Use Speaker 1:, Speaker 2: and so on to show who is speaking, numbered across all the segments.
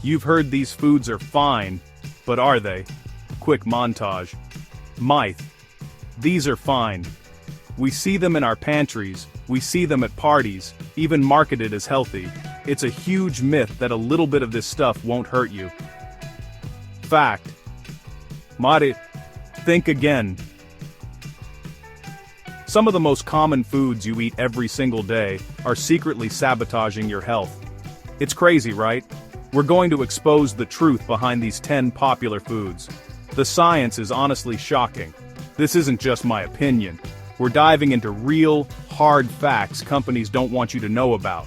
Speaker 1: You've heard these foods are fine, but are they? Quick montage. Myth. These are fine. We see them in our pantries, we see them at parties, even marketed as healthy. It's a huge myth that a little bit of this stuff won't hurt you. Fact. Mari, think again. Some of the most common foods you eat every single day are secretly sabotaging your health. It's crazy, right? We're going to expose the truth behind these 10 popular foods. The science is honestly shocking. This isn't just my opinion. We're diving into real, hard facts companies don't want you to know about.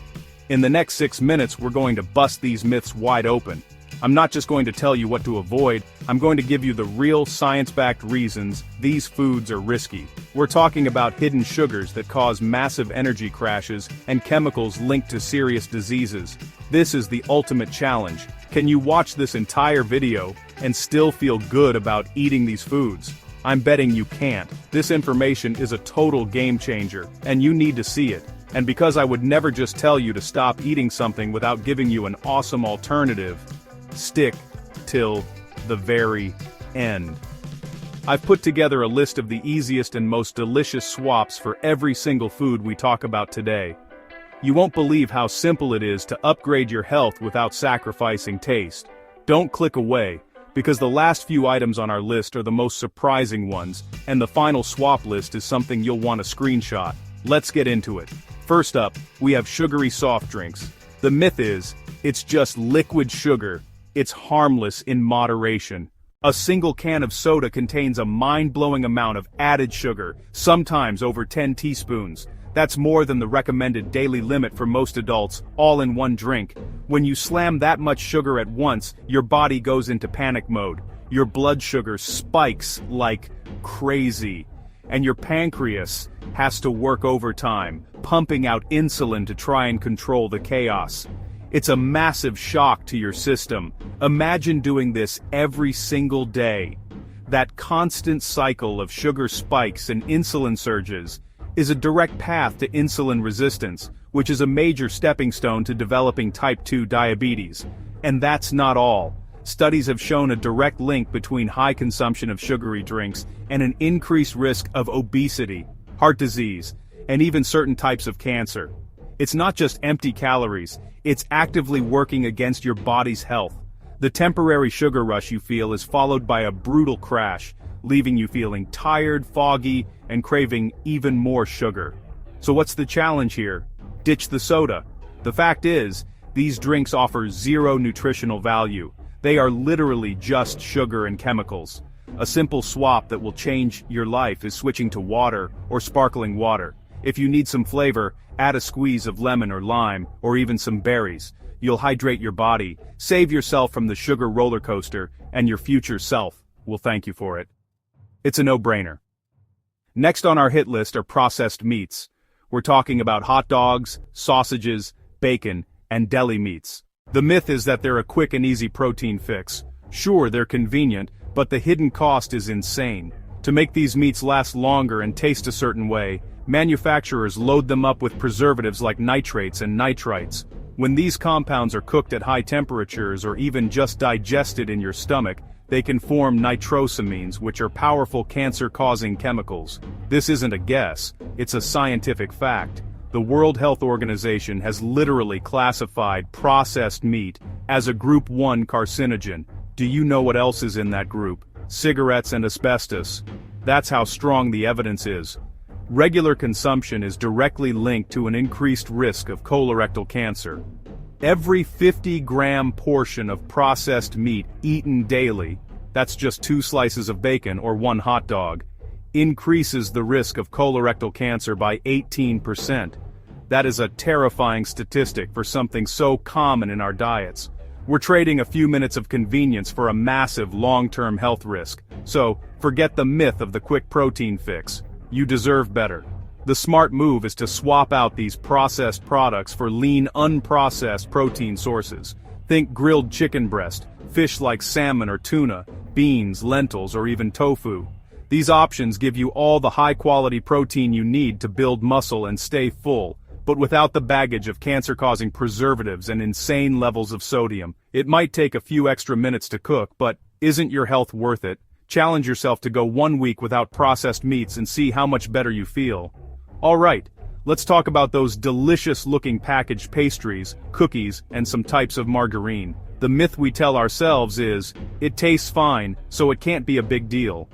Speaker 1: In the next 6 minutes, we're going to bust these myths wide open. I'm not just going to tell you what to avoid, I'm going to give you the real science-backed reasons these foods are risky. We're talking about hidden sugars that cause massive energy crashes and chemicals linked to serious diseases. This is the ultimate challenge. Can you watch this entire video and still feel good about eating these foods? I'm betting you can't. This information is a total game changer, and you need to see it. And because I would never just tell you to stop eating something without giving you an awesome alternative, stick till the very end. I've put together a list of the easiest and most delicious swaps for every single food we talk about today. You won't believe how simple it is to upgrade your health without sacrificing taste. Don't click away, because the last few items on our list are the most surprising ones, and the final swap list is something you'll want to screenshot. Let's get into it. First up, we have sugary soft drinks. The myth is, it's just liquid sugar. It's harmless in moderation. A single can of soda contains a mind-blowing amount of added sugar, sometimes over 10 teaspoons. That's more than the recommended daily limit for most adults, all in one drink. When you slam that much sugar at once, your body goes into panic mode. Your blood sugar spikes like crazy. And your pancreas has to work overtime, pumping out insulin to try and control the chaos. It's a massive shock to your system. Imagine doing this every single day. That constant cycle of sugar spikes and insulin surges is a direct path to insulin resistance, which is a major stepping stone to developing type 2 diabetes. And that's not all. Studies have shown a direct link between high consumption of sugary drinks and an increased risk of obesity, heart disease, and even certain types of cancer. It's not just empty calories, it's actively working against your body's health. The temporary sugar rush you feel is followed by a brutal crash, leaving you feeling tired, foggy, and craving even more sugar. So what's the challenge here? Ditch the soda. The fact is, these drinks offer zero nutritional value. They are literally just sugar and chemicals. A simple swap that will change your life is switching to water or sparkling water. If you need some flavor, add a squeeze of lemon or lime, or even some berries. You'll hydrate your body, save yourself from the sugar roller coaster, and your future self will thank you for it. It's a no-brainer. Next on our hit list are processed meats. We're talking about hot dogs, sausages, bacon, and deli meats. The myth is that they're a quick and easy protein fix. Sure, they're convenient, but the hidden cost is insane. To make these meats last longer and taste a certain way, manufacturers load them up with preservatives like nitrates and nitrites. When these compounds are cooked at high temperatures or even just digested in your stomach, they can form nitrosamines, which are powerful cancer-causing chemicals. This isn't a guess, it's a scientific fact. The World Health Organization has literally classified processed meat as a Group 1 carcinogen. Do you know what else is in that group? Cigarettes and asbestos. That's how strong the evidence is. Regular consumption is directly linked to an increased risk of colorectal cancer. Every 50-gram portion of processed meat eaten daily, that's just 2 slices of bacon or 1 hot dog, increases the risk of colorectal cancer by 18%. That is a terrifying statistic for something so common in our diets. We're trading a few minutes of convenience for a massive long-term health risk. So, forget the myth of the quick protein fix. You deserve better. The smart move is to swap out these processed products for lean, unprocessed protein sources. Think grilled chicken breast, fish like salmon or tuna, beans, lentils, or even tofu. These options give you all the high-quality protein you need to build muscle and stay full, but without the baggage of cancer-causing preservatives and insane levels of sodium. It might take a few extra minutes to cook, but isn't your health worth it? Challenge yourself to go 1 week without processed meats and see how much better you feel. Alright, let's talk about those delicious-looking packaged pastries, cookies, and some types of margarine. The myth we tell ourselves is, it tastes fine, so it can't be a big deal.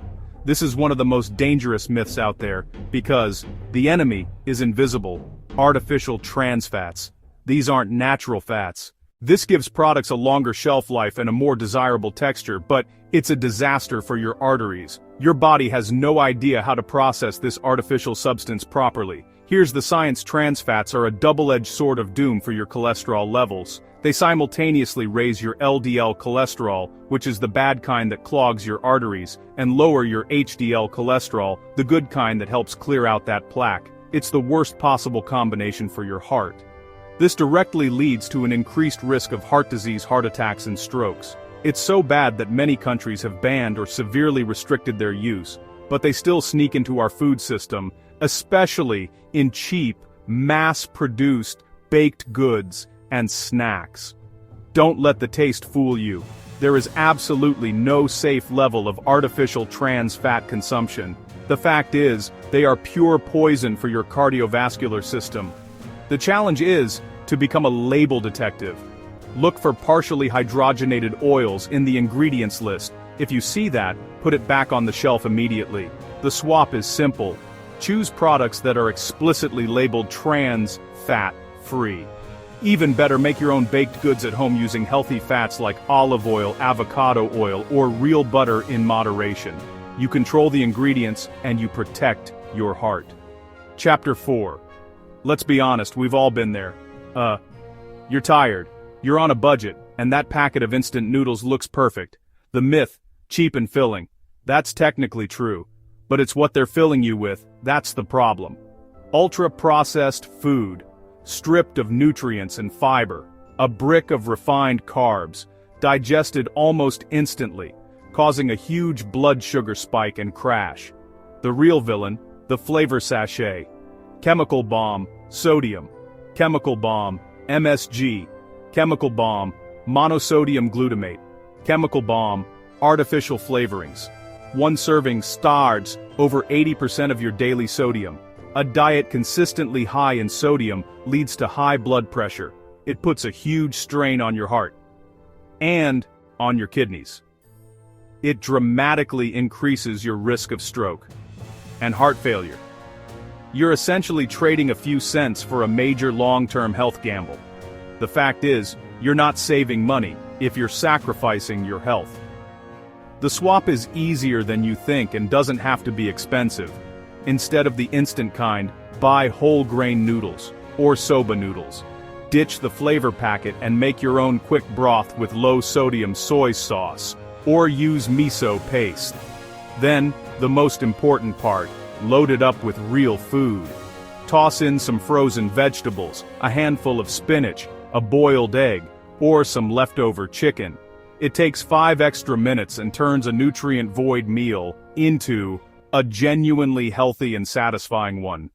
Speaker 1: This is one of the most dangerous myths out there, because the enemy is invisible: artificial trans fats. These aren't natural fats. This gives products a longer shelf life and a more desirable texture, but it's a disaster for your arteries. Your body has no idea how to process this artificial substance properly. Here's the science: trans fats are a double-edged sword of doom for your cholesterol levels. They simultaneously raise your LDL cholesterol, which is the bad kind that clogs your arteries, and lower your HDL cholesterol, the good kind that helps clear out that plaque. It's the worst possible combination for your heart. This directly leads to an increased risk of heart disease, heart attacks, and strokes. It's so bad that many countries have banned or severely restricted their use, but they still sneak into our food system, especially in cheap, mass-produced, baked goods and snacks. Don't let the taste fool you. There is absolutely no safe level of artificial trans fat consumption. The fact is, they are pure poison for your cardiovascular system. The challenge is to become a label detective. Look for partially hydrogenated oils in the ingredients list. If you see that, put it back on the shelf immediately. The swap is simple. Choose products that are explicitly labeled trans fat free. Even better, make your own baked goods at home using healthy fats like olive oil, avocado oil, or real butter in moderation. You control the ingredients and you protect your heart. Chapter 4. Let's be honest, we've all been there. You're tired, you're on a budget, and that packet of instant noodles looks perfect. The myth: cheap and filling. That's technically true, but it's what they're filling you with, that's the problem. Ultra-processed food, stripped of nutrients and fiber, a brick of refined carbs, digested almost instantly, causing a huge blood sugar spike and crash. The real villain: the flavor sachet. Chemical bomb, sodium. Chemical bomb, MSG. Chemical bomb, monosodium glutamate. Chemical bomb, artificial flavorings. One serving starves over 80% of your daily sodium. A diet consistently high in sodium leads to high blood pressure. It puts a huge strain on your heart and on your kidneys. It dramatically increases your risk of stroke and heart failure. You're essentially trading a few cents for a major long-term health gamble. The fact is, you're not saving money if you're sacrificing your health. The swap is easier than you think and doesn't have to be expensive. Instead of the instant kind, buy whole grain noodles, or soba noodles. Ditch the flavor packet and make your own quick broth with low-sodium soy sauce, or use miso paste. Then, the most important part, load it up with real food. Toss in some frozen vegetables, a handful of spinach, a boiled egg, or some leftover chicken. It takes 5 extra minutes and turns a nutrient-void meal into a genuinely healthy and satisfying one.